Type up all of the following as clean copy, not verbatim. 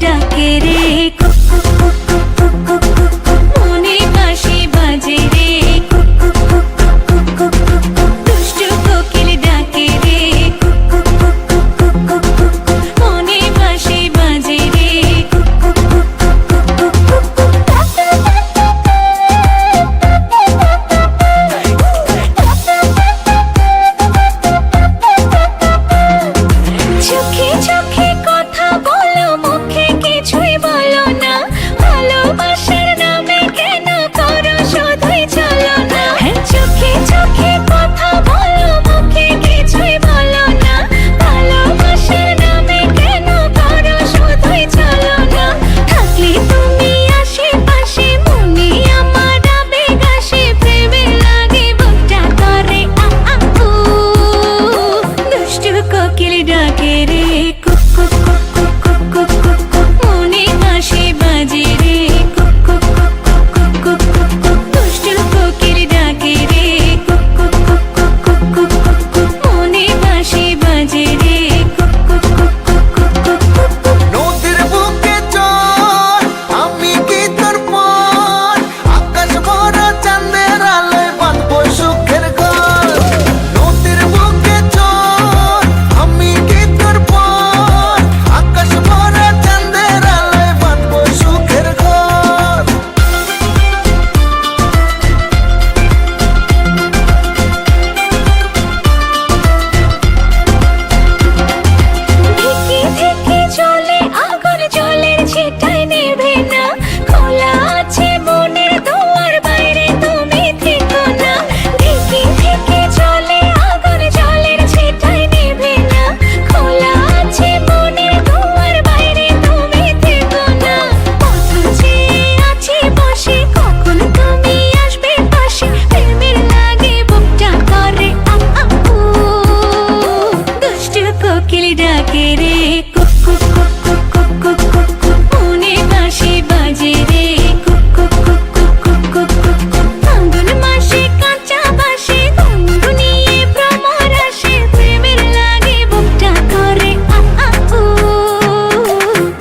ডাকে রে কুক কুক কুক কুক কুক কুক কুক কুক, মনে বাঁশি বাজে রে কুক কুক কুক কুক কুক কুক কুক, দুষ্টু কোকিল ডাকে রে কুক কুক কুক কুক কুক কুক কুক কুক, মনে বাঁশি বাজে রে কুক কুক কুক কুক কুক কুক কুক। চোখে চোখে কথা বলো, মুখে কিছুই বলো না, ভালোবাসার নামে কেন করো শুধুই চলো না। চোখে চোখে কথা বলো, মুখে কিছুই বলো না, ভালোবাসার নামে কেন করো শুধুই চলো না। থাকলে তুমি আশেপাশে, মনে আমার আবেগ আসে, প্রেমে লাগে বুকটা করে আ আ উ, দুষ্টু কোকিল ডাকে রে কুক কুক কুক কুক কুক কুক কুক কুক, মনে বাঁশি বাজে রে কুক কুক কুক কুক কুক কুক কুক, দুষ্টু কোকিল ডাকে রে কুক কুক কুক কুক কুক কুক কুক, মনে বাঁশি বাজে রে কুক কুক কুক কুক কুক কুক কুক। নদীর বুকে চল, আমি কি তোর পর, আকাশ ভরা চাঁদের আলোয় বাঁধবো সুখের ঘর। নদীর বুকে চল, আমি কি তোর পর, আকাশ ভরা চাঁদের আলোয় বাঁধবো সুখের ঘর। ধিকি ধিকি চলে আগুন, জলের ছিটায় নেভে না, খোলা আছে মনের দুয়ার, বাইরে তুমি থেকো না। ধিকি ধিকি চলে আগুন, জলের ছিটায় নেভে না, খোলা আছে মনের দুয়ার, বাইরে তুমি থেকো না। পথ চেয়ে আছি বসে, কখন তুমি আসবে পাশে, প্রেমের লাগে বুকটা করে আ আ উ, দুষ্টু কোকিল ডাকে রে কুক কুক কুক কুক কুক কুক কুক কুক, মনে বাঁশি বাজে রে কুক কুক কুক কুক কুক কুক কুক কুক। ফাল্গুন মাসে কাঁচা বাঁশে, গুনগুনিয়ে ভ্রমর আসে, প্রেমের লাগে বুকটা করে আ আ উ,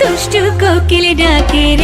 দুষ্টু কোকিল ডাকে রে।